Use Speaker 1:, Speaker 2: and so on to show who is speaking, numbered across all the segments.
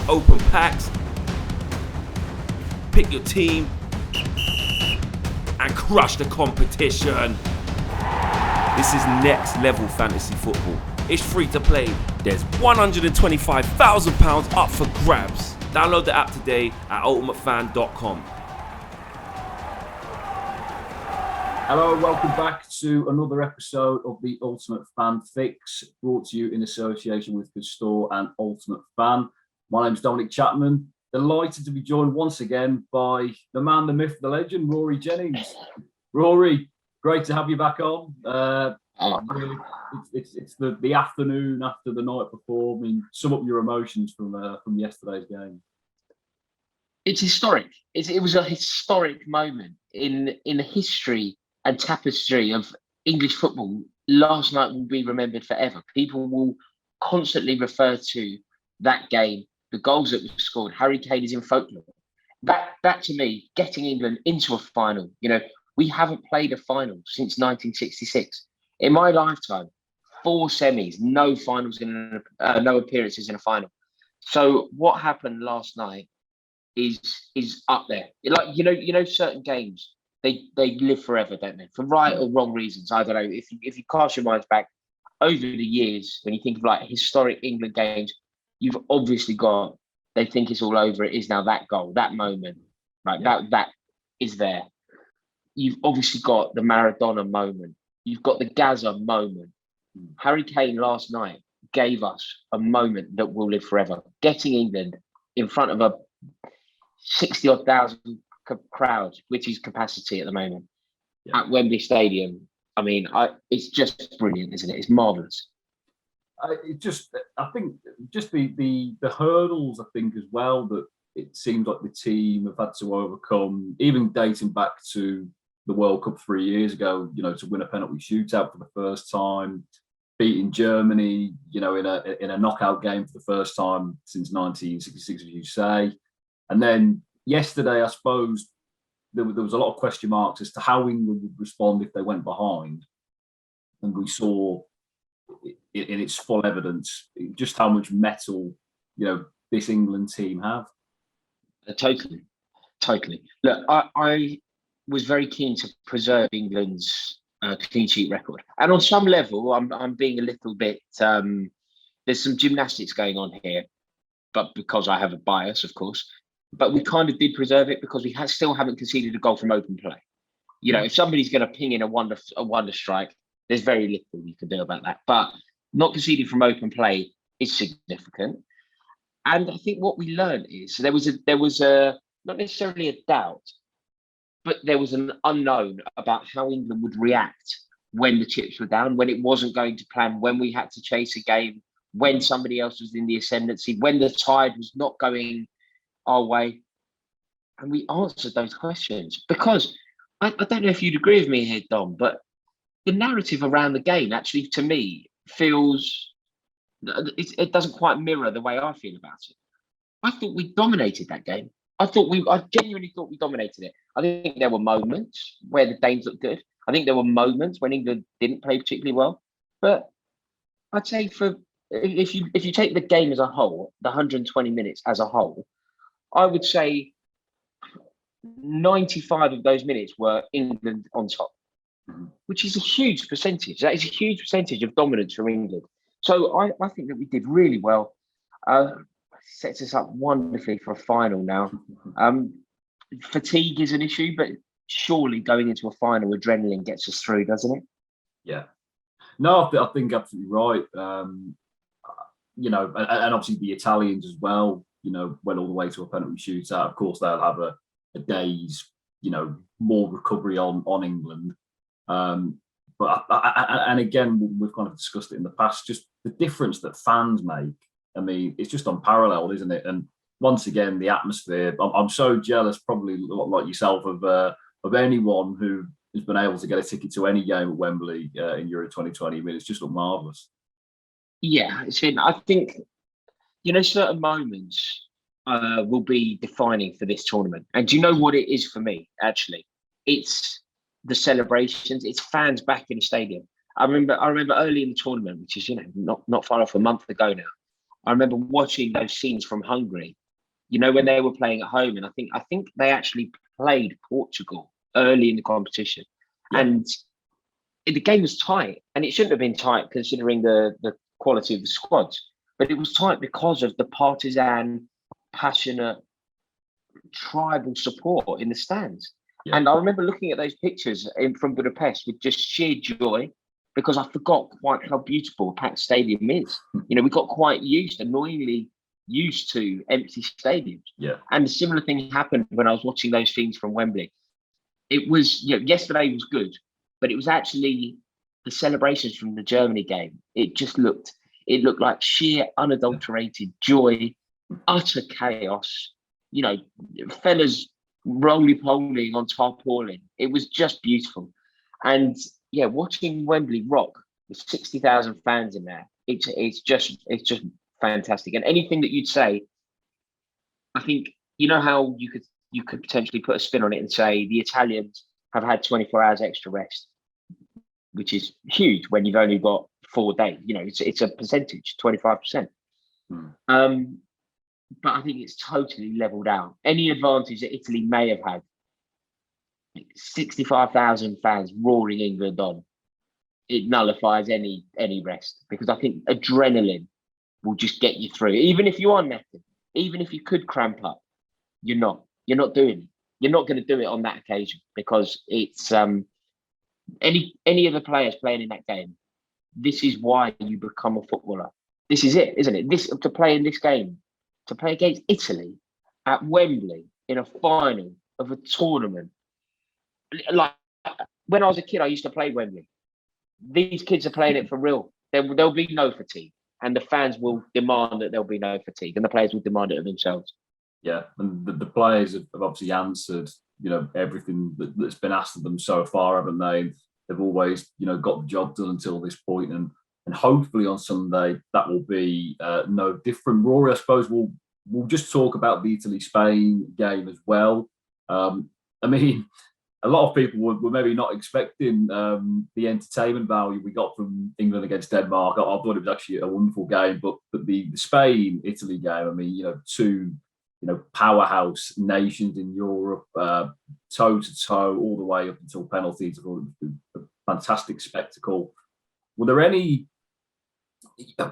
Speaker 1: open packs, pick your team, and crush the competition. This is next level fantasy football. It's free to play. There's £125,000 up for grabs. Download the app today at ultimatefan.com.
Speaker 2: Hello and welcome back to another episode of the Ultimate Fan Fix, brought to you in association with Custore and Ultimate Fan. My name's Dominic Chapman. Delighted to be joined once again by the man, the myth, the legend, Rory Jennings. Rory, great to have you back on. It's the afternoon after the night before. I mean, sum up your emotions from yesterday's game.
Speaker 3: It's historic. It was a historic moment in the history and tapestry of English football. Last night will be remembered forever. People will constantly refer to that game, the goals that were scored. Harry Kane is in folklore. That to me, getting England into a final. You know, we haven't played a final since 1966. In my lifetime, 4 semis, no finals no appearances in a final. So what happened last night is up there. Like you know, certain games they live forever, don't they? For right or wrong reasons. I don't know. If you cast your minds back over the years, when you think of like historic England games, you've obviously got. They think it's all over. It is now that goal, that moment, right? Yeah. That is there. You've obviously got the Maradona moment. You've got the Gaza moment. Harry Kane last night gave us a moment that will live forever. Getting England in front of a 60-odd thousand crowd, which is capacity at the moment, at Wembley Stadium. I mean, it's just brilliant, isn't it? It's marvellous.
Speaker 2: I think the hurdles, I think, as well, that it seems like the team have had to overcome, even dating back to the World Cup 3 years ago, you know, to win a penalty shootout for the first time, beating Germany, you know, in a knockout game for the first time since 1966, as you say. And then yesterday, I suppose, there was a lot of question marks as to how England would respond if they went behind. And we saw in its full evidence just how much mettle, you know, this England team have.
Speaker 3: Totally. Look, I was very keen to preserve England's clean sheet record. And on some level, I'm being a little bit, there's some gymnastics going on here, but because I have a bias, of course. But we kind of did preserve it because we still haven't conceded a goal from open play. You know, if somebody's going to ping in a wonder strike, there's very little you can do about that. But not conceding from open play is significant. And I think what we learned is there was a not necessarily a doubt, but there was an unknown about how England would react when the chips were down, when it wasn't going to plan, when we had to chase a game, when somebody else was in the ascendancy, when the tide was not going our way. And we answered those questions because I don't know if you'd agree with me here, Dom, but the narrative around the game actually, to me, feels it doesn't quite mirror the way I feel about it. I thought we dominated that game. I genuinely thought we dominated it. I think there were moments where the Danes looked good. I think there were moments when England didn't play particularly well. But I'd say if you take the game as a whole, the 120 minutes as a whole, I would say 95 of those minutes were England on top, which is a huge percentage. That is a huge percentage of dominance from England. So I think that we did really well. Sets us up wonderfully for a final now. Fatigue is an issue, but surely going into a final, adrenaline gets us through, doesn't it?
Speaker 2: Yeah. No, I think absolutely right. You know, and obviously the Italians as well, you know, went all the way to a penalty shootout. Of course, they'll have a day's, you know, more recovery on England. But and again, we've kind of discussed it in the past, just the difference that fans make. I mean, it's just unparalleled, isn't it? And once again, the atmosphere. I'm so jealous, probably like yourself, of anyone who has been able to get a ticket to any game at Wembley in Euro 2020. I mean, it's just looked marvellous.
Speaker 3: Yeah, I think, you know, certain moments will be defining for this tournament. And do you know what it is for me, actually? It's the celebrations. It's fans back in the stadium. I remember early in the tournament, which is, you know, not far off a month ago now. I remember watching those scenes from Hungary, you know, when they were playing at home. And I think they actually played Portugal early in the competition.
Speaker 2: Yeah.
Speaker 3: And the game was tight. And it shouldn't have been tight considering the quality of the squads. But it was tight because of the partisan, passionate, tribal support in the stands.
Speaker 2: Yeah.
Speaker 3: And I remember looking at those pictures from Budapest with just sheer joy, because I forgot quite how beautiful a packed stadium is. You know, we got quite annoyingly used to empty stadiums.
Speaker 2: Yeah.
Speaker 3: And a similar thing happened when I was watching those scenes from Wembley. It was, yesterday was good, but it was actually the celebrations from the Germany game. It looked like sheer unadulterated joy, utter chaos, you know, fellas roly-polying on tarpaulin. It was just beautiful. And watching Wembley rock with 60,000 fans in there, it's just fantastic. And anything that you'd say, I think, you know how you could potentially put a spin on it and say the Italians have had 24 hours extra rest, which is huge when you've only got 4 days. You know, it's a percentage, 25%. But I think it's totally leveled out. Any advantage that Italy may have had, 65,000 fans roaring England on, it nullifies any rest, because I think adrenaline will just get you through. Even if you are knackered, even if you could cramp up, you're not doing it. You're not going to do it on that occasion, because it's any of the players playing in that game. This is why you become a footballer. This is it, isn't it? This to play in this game, to play against Italy at Wembley in a final of a tournament. Like when I was a kid, I used to play Wembley. These kids are playing it for real. There'll be no fatigue, and the fans will demand that there'll be no fatigue, and the players will demand it of themselves.
Speaker 2: Yeah, and the players have obviously answered, you know, everything that's been asked of them so far, haven't they? They've always, you know, got the job done until this point, and hopefully on Sunday that will be no different. Rory, I suppose we'll just talk about the Italy-Spain game as well. I mean, a lot of people were maybe not expecting the entertainment value we got from England against Denmark. I thought it was actually a wonderful game, but the Spain-Italy game, I mean, you know, two, you know, powerhouse nations in Europe, toe to toe, all the way up until penalties. I thought it was a fantastic spectacle. Were there any,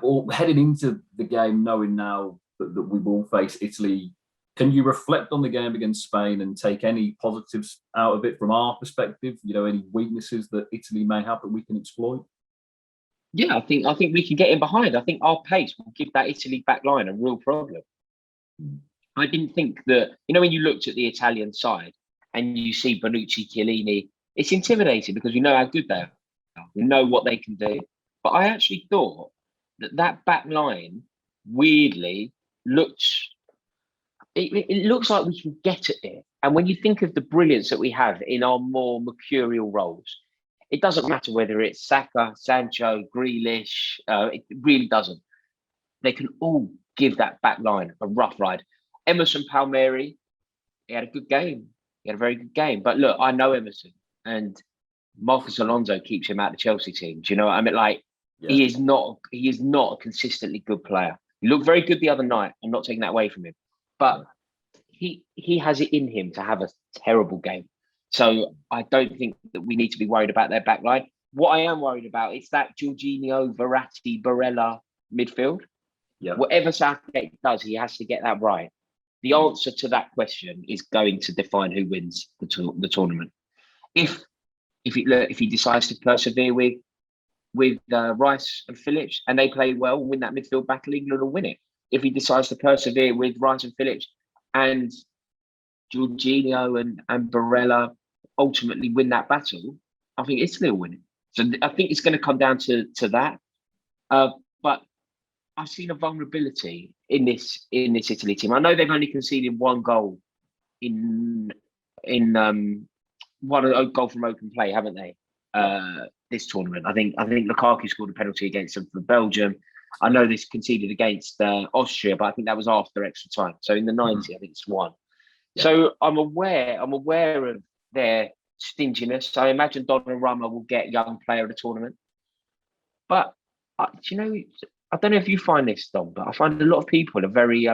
Speaker 2: or heading into the game, knowing now that we will face Italy, can you reflect on the game against Spain and take any positives out of it from our perspective? You know, any weaknesses that Italy may have that we can exploit?
Speaker 3: Yeah, I think we can get in behind. I think our pace will give that Italy back line a real problem. I didn't think that, you know, when you looked at the Italian side and you see Bonucci, Chiellini, it's intimidating because we know how good they are. We know what they can do. But I actually thought that back line weirdly it looks like we can get at it. And when you think of the brilliance that we have in our more mercurial roles, it doesn't matter whether it's Saka, Sancho, Grealish, it really doesn't. They can all give that back line a rough ride. Emerson Palmieri, he had a good game. He had a very good game. But look, I know Emerson, and Marcus Alonso keeps him out of the Chelsea team. Do you know what I mean? Like, he is not a consistently good player. He looked very good the other night. I'm not taking that away from him. But he has it in him to have a terrible game. So I don't think that we need to be worried about their back line. What I am worried about is that Jorginho, Verratti, Barella midfield.
Speaker 2: Yeah.
Speaker 3: Whatever Southgate does, he has to get that right. The answer to that question is going to define who wins the tournament. If he decides to persevere with Rice and Phillips, and they play well, win that midfield battle, England will win it. If he decides to persevere with Rice and Phillips and Jorginho and Barella ultimately win that battle, I think Italy will win it. So I think it's going to come down to that. But I've seen a vulnerability in this Italy team. I know they've only conceded one goal in one goal from open play, haven't they? This tournament, I think Lukaku scored a penalty against them for Belgium. I know this conceded against Austria, but I think that was after extra time. So in the 90, I think it's one. Yeah. So I'm aware of their stinginess. I imagine Donnarumma will get young player of the tournament. But I I don't know if you find this, Dom, but I find a lot of people are very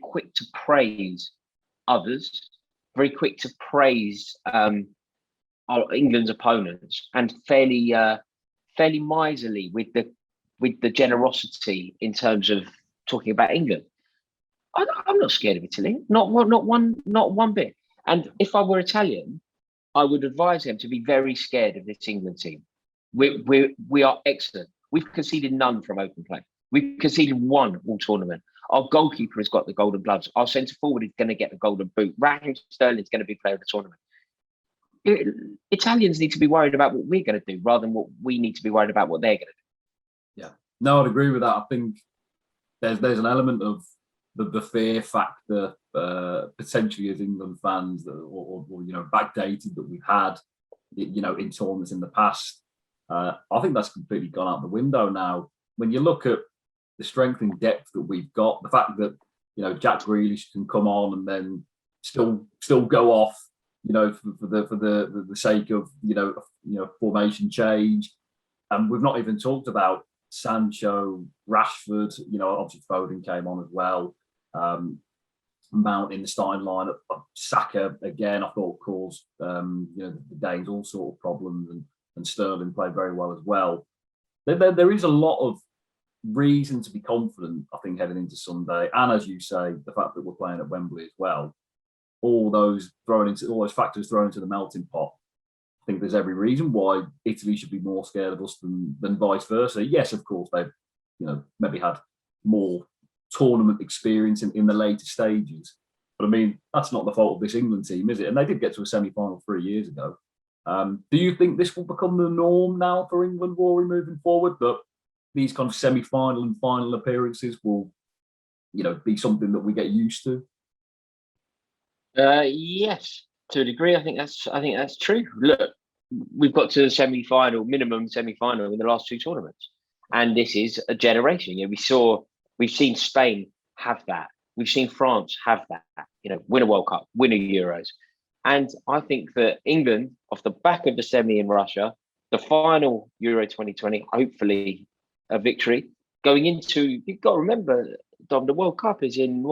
Speaker 3: quick to praise others, very quick to praise England's opponents, and fairly miserly with the generosity in terms of talking about England. I'm not scared of Italy, not one bit. And if I were Italian, I would advise them to be very scared of this England team. We are excellent. We've conceded none from open play. We've conceded one all tournament. Our goalkeeper has got the golden gloves. Our centre forward is going to get the golden boot. Raheem Sterling's going to be player of the tournament. Italians need to be worried about what we're going to do rather than what we need to be worried about what they're going to do.
Speaker 2: Yeah, no, I'd agree with that. I think there's an element of the fear factor potentially as England fans, or backdated, that we've had, in tournaments in the past. I think that's completely gone out the window now. When you look at the strength and depth that we've got, the fact that Jack Grealish can come on and then still go off, for the sake of formation change, and we've not even talked about Sancho, Rashford. Obviously Foden came on as well. Mount in the starting lineup. Saka again, I thought caused the Danes all sort of problems, and Sterling played very well as well. There is a lot of reason to be confident, I think, heading into Sunday, and as you say, the fact that we're playing at Wembley as well. All those factors thrown into the melting pot. I think there's every reason why Italy should be more scared of us than vice versa. Yes, of course, they've maybe had more tournament experience in the later stages, but I mean, that's not the fault of this England team, is it? And they did get to a semi-final 3 years ago. Do you think this will become the norm now for England, Rory, moving forward, that these kind of semi-final and final appearances will be something that we get used to?
Speaker 3: Yes, to a degree. I think that's true. Look, we've got to the minimum semi-final in the last two tournaments, and this is a generation. We've seen Spain have that. We've seen France have that. Win a World Cup, win a Euros, and I think that England, off the back of the semi in Russia, the final Euro 2020, hopefully a victory going into. You've got to remember, Dom, the World Cup is in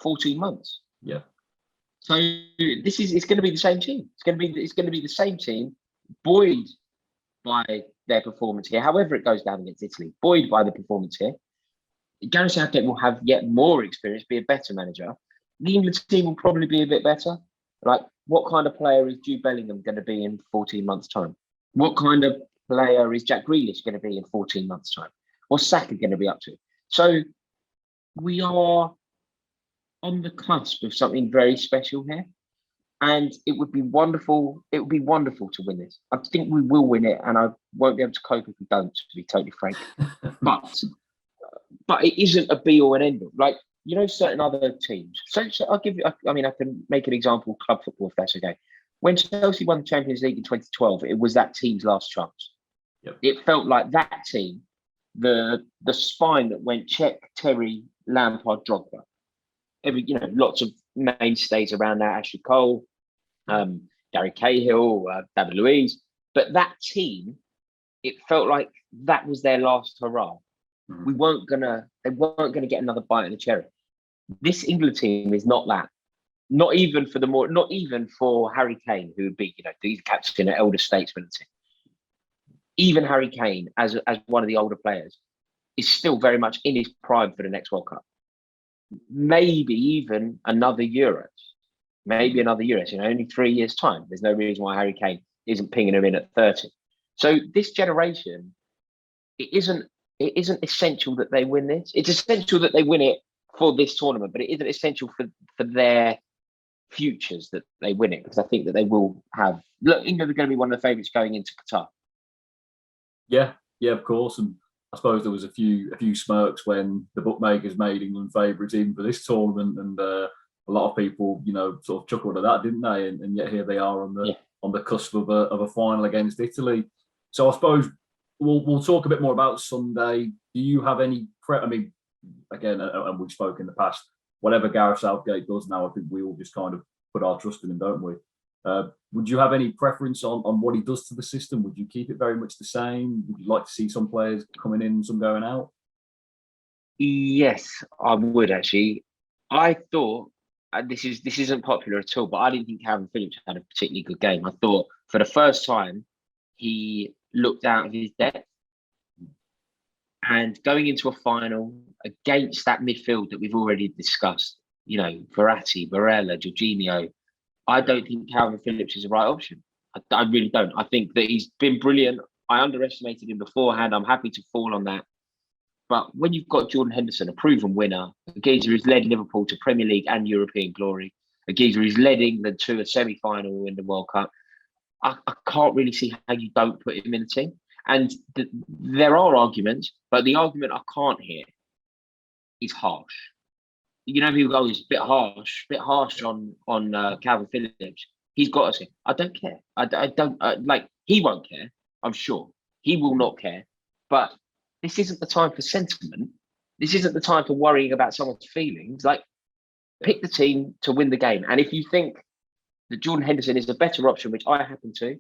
Speaker 3: 14 months.
Speaker 2: Yeah.
Speaker 3: So it's going to be the same team. It's going to be the same team, buoyed by their performance here. However it goes down against Italy, buoyed by the performance here. Gareth Southgate will have yet more experience, be a better manager. The England team will probably be a bit better. Like, what kind of player is Jude Bellingham going to be in 14 months' time? What kind of player is Jack Grealish going to be in 14 months' time? What's Saka going to be up to? So we are on the cusp of something very special here, and it would be wonderful. It would be wonderful to win this. I think we will win it, and I won't be able to cope if we don't, to be totally frank. But it isn't a be all and end all. Like, certain other teams. So I'll give you. I can make an example of club football, if that's okay. When Chelsea won the Champions League in 2012, it was that team's last chance.
Speaker 2: Yep.
Speaker 3: It felt like that team, the spine that went Cech, Terry, Lampard, Drogba. Lots of mainstays around that, Ashley Cole, Gary Cahill, David Luiz. But that team, it felt like that was their last hurrah.
Speaker 2: Mm-hmm.
Speaker 3: They weren't gonna get another bite of the cherry. This England team is not that. Not even for Harry Kane, who would be, the captain and elder statesman team. Even Harry Kane, as one of the older players, is still very much in his prime for the next World Cup. Maybe even another Euros. In only 3 years' time. There's no reason why Harry Kane isn't pinging him in at 30. So this generation, it isn't essential that they win this. It's essential that they win it for this tournament, but it isn't essential for their futures that they win it, because I think that they will have. Look, England are going to be one of the favourites going into Qatar.
Speaker 2: Yeah, of course, and I suppose there was a few smirks when the bookmakers made England favourites in for this tournament, and a lot of people, sort of chuckled at that, didn't they? And yet here they are on the cusp of a final against Italy. So I suppose we'll talk a bit more about Sunday. Do you have any? Again, and we've spoken in the past. Whatever Gareth Southgate does now, I think we all just kind of put our trust in him, don't we? Would you have any preference on what he does to the system? Would you keep it very much the same? Would you like to see some players coming in, some going out?
Speaker 3: Yes, I would actually. I thought this isn't popular at all, but I didn't think Calvin Phillips had a particularly good game. I thought for the first time he looked out of his depth, and going into a final against that midfield that we've already discussed, you know, Verratti, Barella, Jorginho, I don't think Calvin Phillips is the right option. I really don't. I think that he's been brilliant. I underestimated him beforehand. I'm happy to fall on that. But when you've got Jordan Henderson, a proven winner, a geezer who's led Liverpool to Premier League and European glory, a geezer who's led England to a semi-final in the World Cup, I can't really see how you don't put him in the team. And there are arguments, but the argument I can't hear is harsh. You know, people go, it's a bit harsh on Calvin Phillips. He's got us here. I don't care. I don't like. He won't care. I'm sure he will not care. But this isn't the time for sentiment. This isn't the time for worrying about someone's feelings. Like, pick the team to win the game. And if you think that Jordan Henderson is a better option, which I happen to,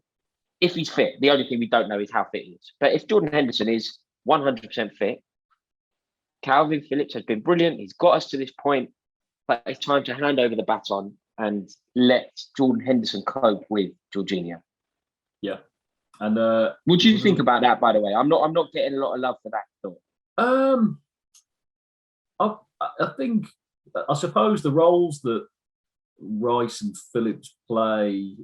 Speaker 3: if he's fit, the only thing we don't know is how fit he is. But if Jordan Henderson is 100% fit, Calvin Phillips has been brilliant. He's got us to this point, but it's time to hand over the baton and let Jordan Henderson cope with Jorginho.
Speaker 2: Yeah. And
Speaker 3: what do you think about that, by the way? I'm not getting a lot of love for that thought.
Speaker 2: I think, I suppose the roles that Rice and Phillips play,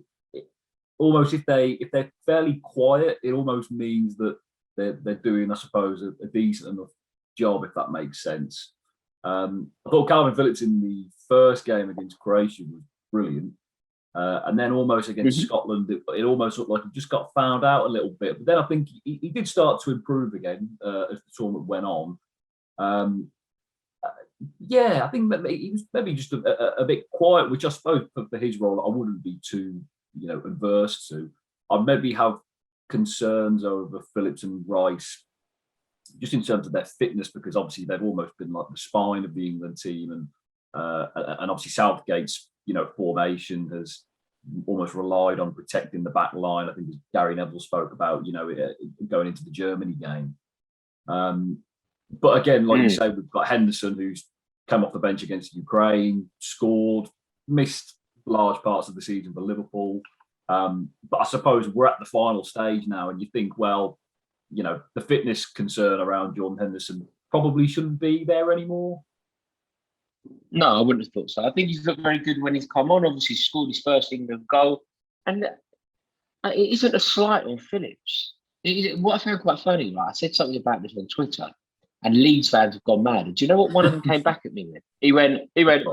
Speaker 2: almost if they're fairly quiet, it almost means that they're doing, I suppose, a decent enough job, if that makes sense. I thought Calvin Phillips in the first game against Croatia was brilliant. And then almost against Scotland, it almost looked like he just got found out a little bit. But then I think he did start to improve again as the tournament went on. I think he was maybe just a bit quiet, which I suppose for his role I wouldn't be too adverse to. I'd maybe have concerns over Phillips and Rice, just in terms of their fitness, because obviously they've almost been like the spine of the England team, and obviously Southgate's formation has almost relied on protecting the back line. I think as Gary Neville spoke about, going into the Germany game. But again, like you say, we've got Henderson, who's come off the bench against Ukraine, scored, missed large parts of the season for Liverpool. But I suppose we're at the final stage now, and you think, well, the fitness concern around Jordan Henderson probably shouldn't be there anymore.
Speaker 3: No, I wouldn't have thought so. I think he's looked very good when he's come on. Obviously, scored his first England goal. And it isn't a slight on Phillips. What I found quite funny, right? I said something about this on Twitter, and Leeds fans have gone mad. And do you know what one of them came back at me with? He went,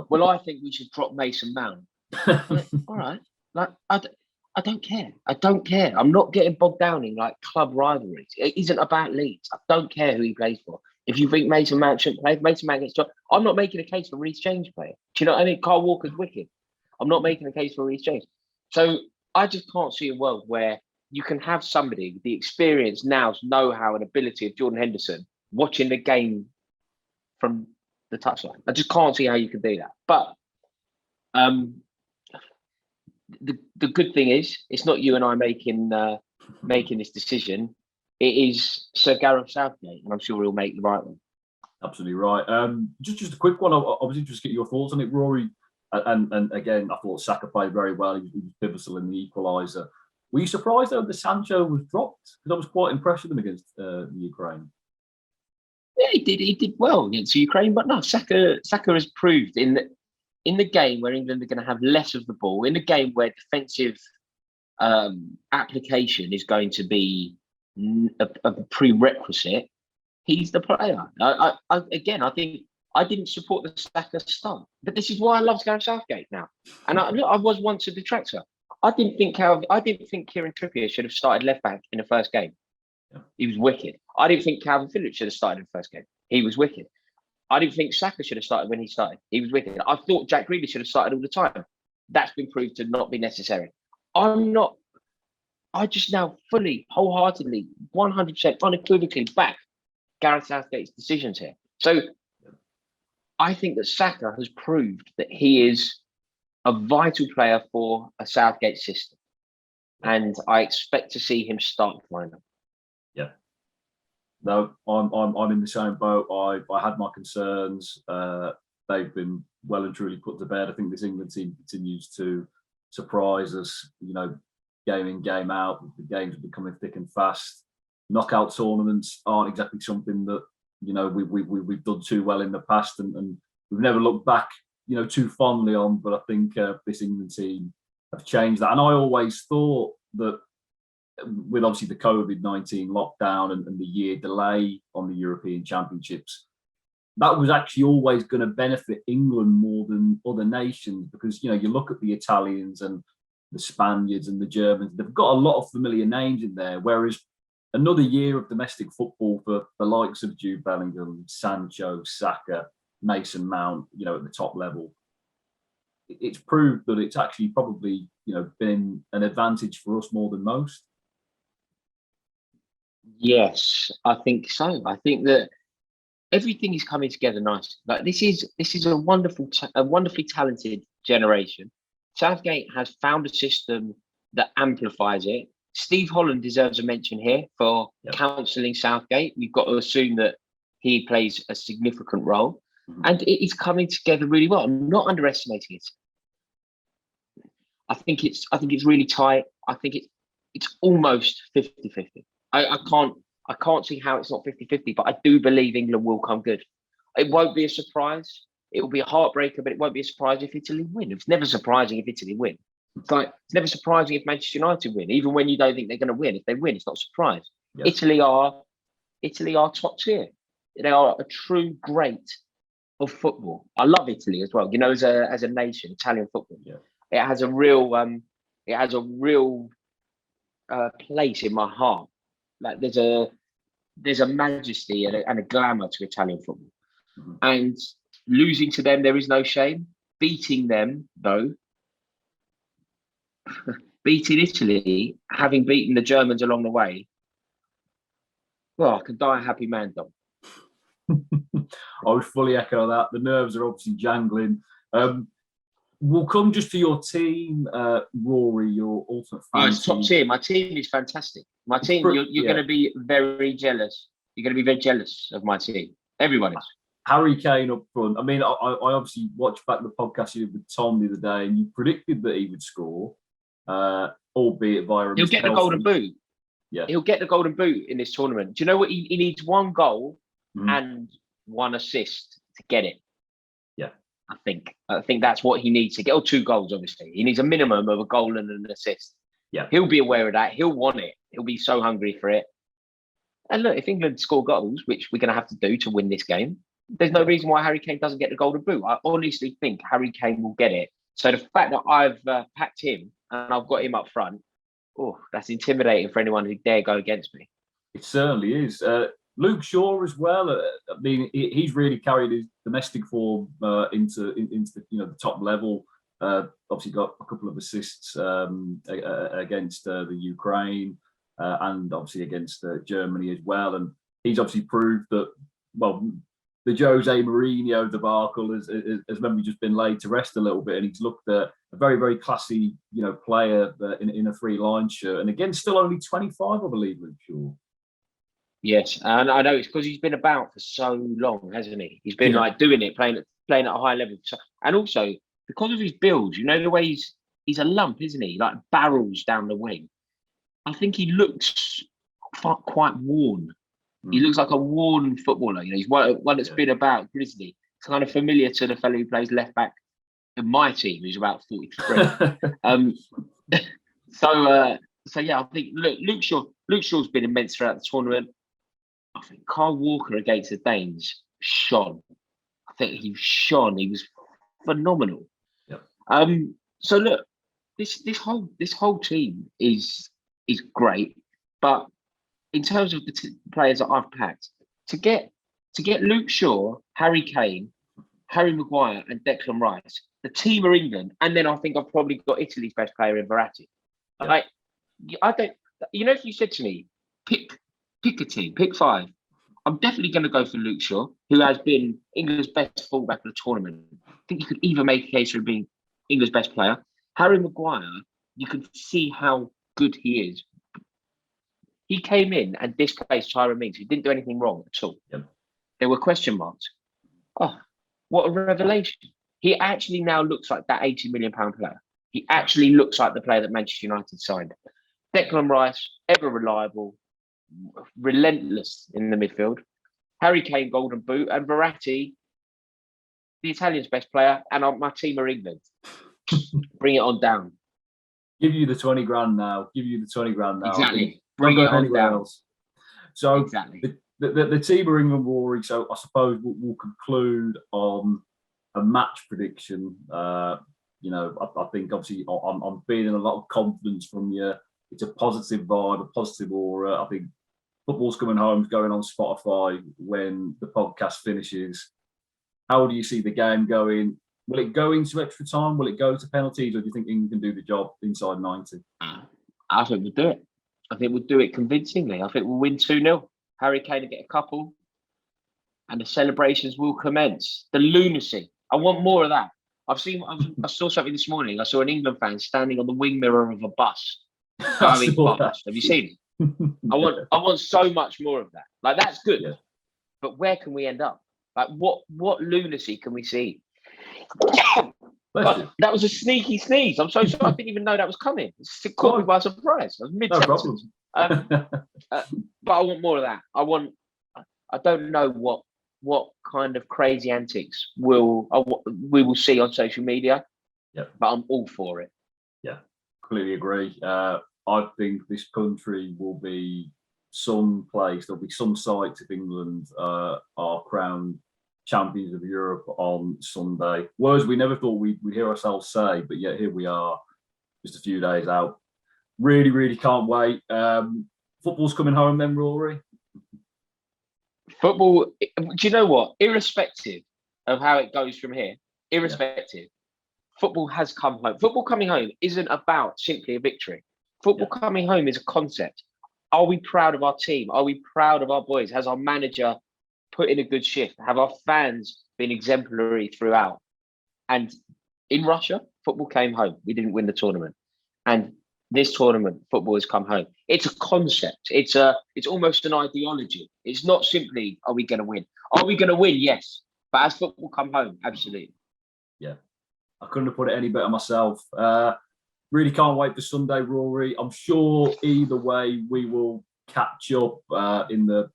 Speaker 3: well, I think we should drop Mason Mount. Went, all right. Like, I don't care. I don't care. I'm not getting bogged down in like club rivalries. It isn't about Leeds. I don't care who he plays for. If you think Mason Mount shouldn't play, Mason Mount gets job. I'm not making a case for Reece James player. Do you know what I mean? Kyle Walker's wicked. I'm not making a case for Reece James. So I just can't see a world where you can have somebody with the experience, know-how and ability of Jordan Henderson watching the game from the touchline. I just can't see how you can do that. But the good thing is, it's not you and I making this decision. It is Sir Gareth Southgate, and I'm sure he'll make the right one.
Speaker 2: Absolutely right. Just a quick one. I was interested to get your thoughts on it, Rory. And again, I thought Saka played very well. He was pivotal in the equaliser. Were you surprised though that Sancho was dropped? Because I was quite impressed with him against the Ukraine.
Speaker 3: Yeah, he did well against Ukraine, but no, Saka has proved in the game where England are going to have less of the ball, in a game where defensive application is going to be a prerequisite, he's the player. I think I didn't support the Saka start, but this is why I love Gareth Southgate now. And I was once a detractor. I didn't think Kieran Trippier should have started left back in the first game.
Speaker 2: Yeah.
Speaker 3: He was wicked. I didn't think Calvin Phillips should have started in the first game. He was wicked. I didn't think Saka should have started when he started. He was wicked. I thought Jack Grealish should have started all the time. That's been proved to not be necessary. I just now fully, wholeheartedly, 100% unequivocally back Gareth Southgate's decisions here. So I think that Saka has proved that he is a vital player for a Southgate system. And I expect to see him start the final.
Speaker 2: Yeah. No, I'm in the same boat. I had my concerns. They've been well and truly put to bed. I think this England team continues to surprise us, game in, game out. The games are becoming thick and fast. Knockout tournaments aren't exactly something that, we've done too well in the past, and we've never looked back, too fondly on. But I think this England team have changed that. And I always thought that with obviously the COVID-19 lockdown and the year delay on the European Championships, that was actually always going to benefit England more than other nations, because you look at the Italians and the Spaniards and the Germans, they've got a lot of familiar names in there, whereas another year of domestic football for the likes of Jude Bellingham, Sancho, Saka, Mason Mount, at the top level, it's proved that it's actually probably been an advantage for us more than most.
Speaker 3: Yes, I think so. I think that everything is coming together nicely. Like this is a wonderfully talented generation. Southgate has found a system that amplifies it. Steve Holland deserves a mention here for counselling Southgate. We've got to assume that he plays a significant role, and it is coming together really well. I'm not underestimating it. I think it's really tight. I think it's almost 50-50. I can't see how it's not 50-50, but I do believe England will come good. It won't be a surprise. It will be a heartbreaker, but it won't be a surprise if Italy win. It's never surprising if Italy win. It's never surprising if Manchester United win, even when you don't think they're going to win. If they win, it's not a surprise. Yep. Italy are top tier. They are a true great of football. I love Italy as well. As a nation, Italian football. Yeah. It has a real place in my heart. Like there's a majesty and a glamour to Italian football, and losing to them, there is no shame. Beating them, though, beating Italy, having beaten the Germans along the way, well, I can die a happy man, Dom.
Speaker 2: I would fully echo that. The nerves are obviously jangling. We'll come just to your team, Rory, your ultimate fan.
Speaker 3: It's top tier. My team is fantastic. My team, you're going to be very jealous. You're going to be very jealous of my team. Everyone is.
Speaker 2: Harry Kane up front. I mean, I obviously watched back the podcast you did with Tom the other day, and you predicted that he would score, albeit via a
Speaker 3: He'll get the golden boot.
Speaker 2: Yeah,
Speaker 3: he'll get the golden boot in this tournament. Do you know what? He needs one goal and one assist to get it.
Speaker 2: Yeah.
Speaker 3: I think that's what he needs to get, or 2 goals, obviously. He needs a minimum of a goal and an assist.
Speaker 2: Yeah.
Speaker 3: He'll be aware of that. He'll want it. He'll be so hungry for it. And look, if England score goals, which we're going to have to do to win this game, there's no reason why Harry Kane doesn't get the golden boot. I honestly think Harry Kane will get it. So the fact that I've packed him and I've got him up front, that's intimidating for anyone who dare go against me.
Speaker 2: It certainly is. Luke Shaw as well. I mean, he's really carried his domestic form into the top level. Obviously, got a couple of assists against the Ukraine and obviously against Germany as well. And he's obviously proved that the Jose Mourinho debacle has maybe just been laid to rest a little bit, and he's looked a very, very classy player in a 3-line shirt. And again, still only 25, I believe, Luke Shaw.
Speaker 3: Yes, and I know it's because he's been about for so long, hasn't he? He's been doing it, playing at a high level, and also because of his build, the way he's a lump, isn't he? Like barrels down the wing. I think he looks quite worn. He looks like a worn footballer. He's one that's been about, isn't he? It's kind of familiar to the fellow who plays left back in my team, who's about 43. So yeah, I think Luke Shaw's been immense throughout the tournament. I think Kyle Walker against the Danes shone. I think he shone. He was phenomenal.
Speaker 2: Yep.
Speaker 3: So look, this whole team is great, but in terms of the players that I've packed, to get Luke Shaw, Harry Kane, Harry Maguire, and Declan Rice, the team are England, and then I think I've probably got Italy's best player in Verratti. Yep. Like, I don't. If you said to me, pick a team, pick 5, I'm definitely going to go for Luke Shaw, who has been England's best fullback of the tournament. I think you could even make a case for him being England's best player. Harry Maguire, you can see how good he is. He came in and displaced Tyrone Mings, who didn't do anything wrong at all.
Speaker 2: Yep.
Speaker 3: There were question marks. Oh, what a revelation. He actually now looks like that £80 million player. He actually looks like the player that Manchester United signed. Declan Rice, ever reliable, relentless in the midfield. Harry Kane, Golden Boot, and Verratti, the Italian's best player, and my team are England. Bring it on down.
Speaker 2: Give you the 20 grand now.
Speaker 3: Exactly. Bring it on down.
Speaker 2: Else. So
Speaker 3: exactly.
Speaker 2: The team are England, Rory. So I suppose we'll conclude on a match prediction. I think obviously I'm feeling a lot of confidence from you. It's a positive vibe, a positive aura. I think football's coming home is going on Spotify when the podcast finishes. How do you see the game going? Will it go into extra time? Will it go to penalties? Or do you think England can do the job inside 90?
Speaker 3: I think we'll do it. I think we'll do it convincingly. I think we'll win 2-0. Harry Kane will get a couple. And the celebrations will commence. The lunacy. I want more of that. I saw something this morning. I saw an England fan standing on the wing mirror of a bus. Going past. Have you seen it? I want so much more of that. Like, that's good. Yeah. But where can we end up? Like, what lunacy can we see? That was a sneaky sneeze. I'm so sorry. I didn't even know that was coming. It caught me by surprise. I was mid-sentence. But I want more of that. I don't know what kind of crazy antics we will see on social media.
Speaker 2: Yeah.
Speaker 3: But I'm all for it.
Speaker 2: Yeah, completely agree. I think this country will be some place. There'll be some sites if England are crowned champions of Europe on Sunday. Words we never thought we'd hear ourselves say, but yet here we are, just a few days out. Really, really can't wait. Football's coming home then, Rory?
Speaker 3: Football, do you know what? Irrespective of how it goes from here, football has come home. Football coming home isn't about simply a victory. Football coming home is a concept. Are we proud of our team? Are we proud of our boys? Has our manager put in a good shift? Have our fans been exemplary throughout? And in Russia, football came home. We didn't win the tournament. And this tournament, football has come home. It's a concept. It's almost an ideology. It's not simply, are we going to win? Are we going to win? Yes. But has football come home? Absolutely.
Speaker 2: Yeah. I couldn't have put it any better myself. Really can't wait for Sunday, Rory. I'm sure either way we will catch up in the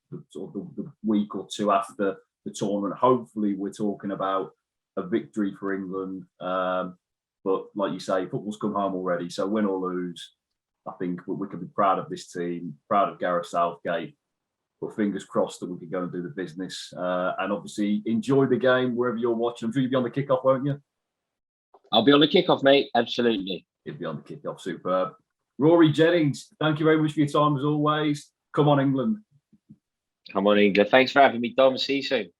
Speaker 2: week or two after the tournament. Hopefully we're talking about a victory for England. But like you say, football's come home already. So win or lose, I think we can be proud of this team, proud of Gareth Southgate. But fingers crossed that we can go and do the business. And obviously enjoy the game wherever you're watching. I'm sure you'll be on the kickoff, won't you?
Speaker 3: I'll be on the kickoff, mate. Absolutely.
Speaker 2: You'll be on the kickoff. Superb. Rory Jennings, thank you very much for your time as always. Come on, England.
Speaker 3: Come on, England. Thanks for having me, Dom. See you soon.